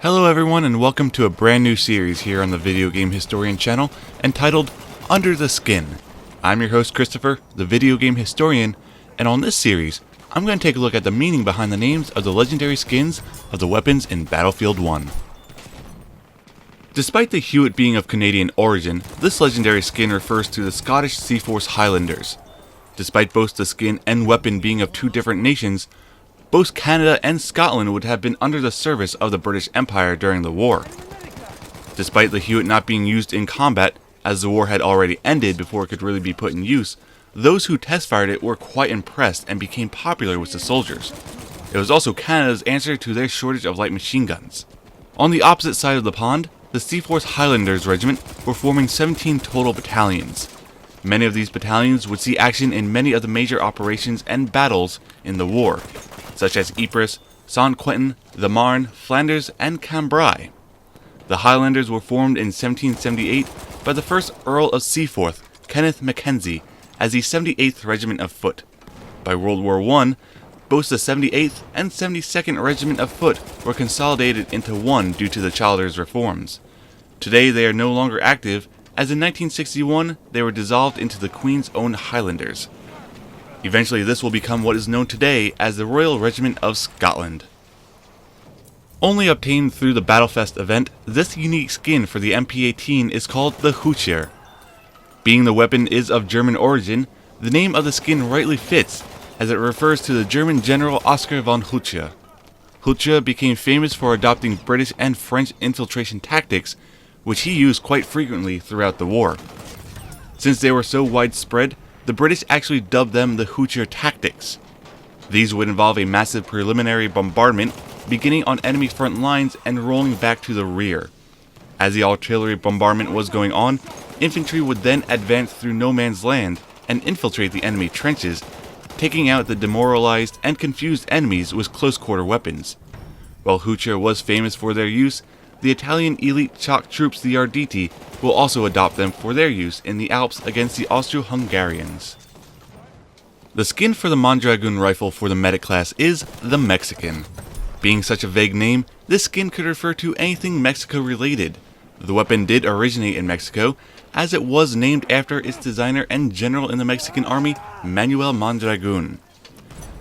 Hello everyone and welcome to a brand new series here on the Video Game Historian channel entitled Under the Skin. I'm your host Christopher, the Video Game Historian, and on this series I'm going to take a look at the meaning behind the names of the legendary skins of the weapons in Battlefield 1. Despite the Hewitt being of Canadian origin, this legendary skin refers to the Scottish Seaforth Highlanders. Despite both the skin and weapon being of two different nations, both Canada and Scotland would have been under the service of the British Empire during the war. Despite the Hewitt not being used in combat, as the war had already ended before it could really be put in use, those who test-fired it were quite impressed and became popular with the soldiers. It was also Canada's answer to their shortage of light machine guns. On the opposite side of the pond, the Seaforth Highlanders Regiment were forming 17 total battalions. Many of these battalions would see action in many of the major operations and battles in the war, such as Ypres, St. Quentin, the Marne, Flanders, and Cambrai. The Highlanders were formed in 1778 by the 1st Earl of Seaforth, Kenneth Mackenzie, as the 78th Regiment of Foot. By World War I, both the 78th and 72nd Regiment of Foot were consolidated into one due to the Childers reforms. Today they are no longer active, as in 1961 they were dissolved into the Queen's Own Highlanders. Eventually this will become what is known today as the Royal Regiment of Scotland. Only obtained through the Battlefest event, this unique skin for the MP18 is called the Hutcher. Being the weapon is of German origin, the name of the skin rightly fits, as it refers to the German General Oskar von Hutcher. Hutcher became famous for adopting British and French infiltration tactics, which he used quite frequently throughout the war. Since they were so widespread, the British actually dubbed them the Hutcher tactics. These would involve a massive preliminary bombardment beginning on enemy front lines and rolling back to the rear. As the artillery bombardment was going on, infantry would then advance through no man's land and infiltrate the enemy trenches, taking out the demoralized and confused enemies with close-quarter weapons. While Hutcher was famous for their use, the Italian elite shock troops, the Arditi, will also adopt them for their use in the Alps against the Austro-Hungarians. The skin for the Mondragoon rifle for the medic class is the Mexican. Being such a vague name, this skin could refer to anything Mexico-related. The weapon did originate in Mexico, as it was named after its designer and general in the Mexican army, Manuel Mondragoon.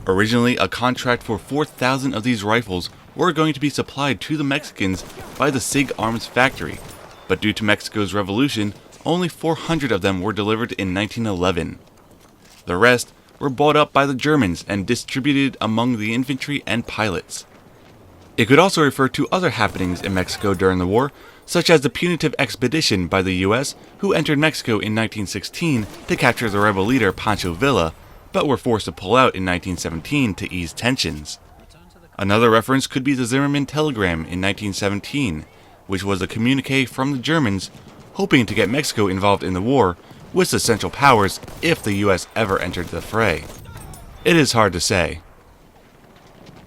Originally, a contract for 4,000 of these rifles were going to be supplied to the Mexicans by the SIG Arms factory, but due to Mexico's revolution, only 400 of them were delivered in 1911. The rest were bought up by the Germans and distributed among the infantry and pilots. It could also refer to other happenings in Mexico during the war, such as the punitive expedition by the US, who entered Mexico in 1916 to capture the rebel leader Pancho Villa, but were forced to pull out in 1917 to ease tensions. Another reference could be the Zimmermann telegram in 1917, which was a communique from the Germans hoping to get Mexico involved in the war with the Central Powers if the US ever entered the fray. It is hard to say.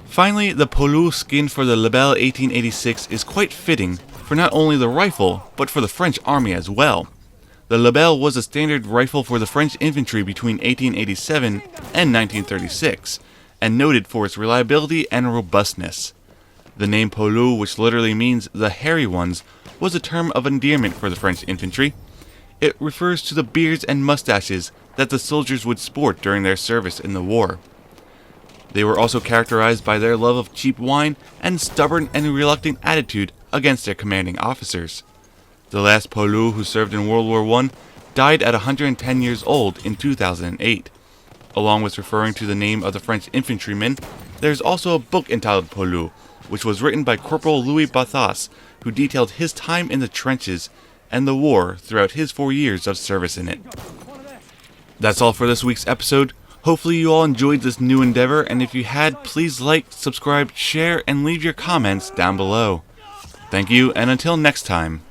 Finally, the Poilu skin for the Lebel 1886 is quite fitting for not only the rifle, but for the French army as well. The Lebel was a standard rifle for the French infantry between 1887 and 1936, and noted for its reliability and robustness. The name Poilu, which literally means the hairy ones, was a term of endearment for the French infantry. It refers to the beards and mustaches that the soldiers would sport during their service in the war. They were also characterized by their love of cheap wine and stubborn and reluctant attitude against their commanding officers. The last Poilu who served in World War I died at 110 years old in 2008. Along with referring to the name of the French infantryman, there is also a book entitled Poilu, which was written by Corporal Louis Bathas, who detailed his time in the trenches and the war throughout his 4 years of service in it. That's all for this week's episode. Hopefully you all enjoyed this new endeavor, and if you had, please like, subscribe, share, and leave your comments down below. Thank you, and until next time.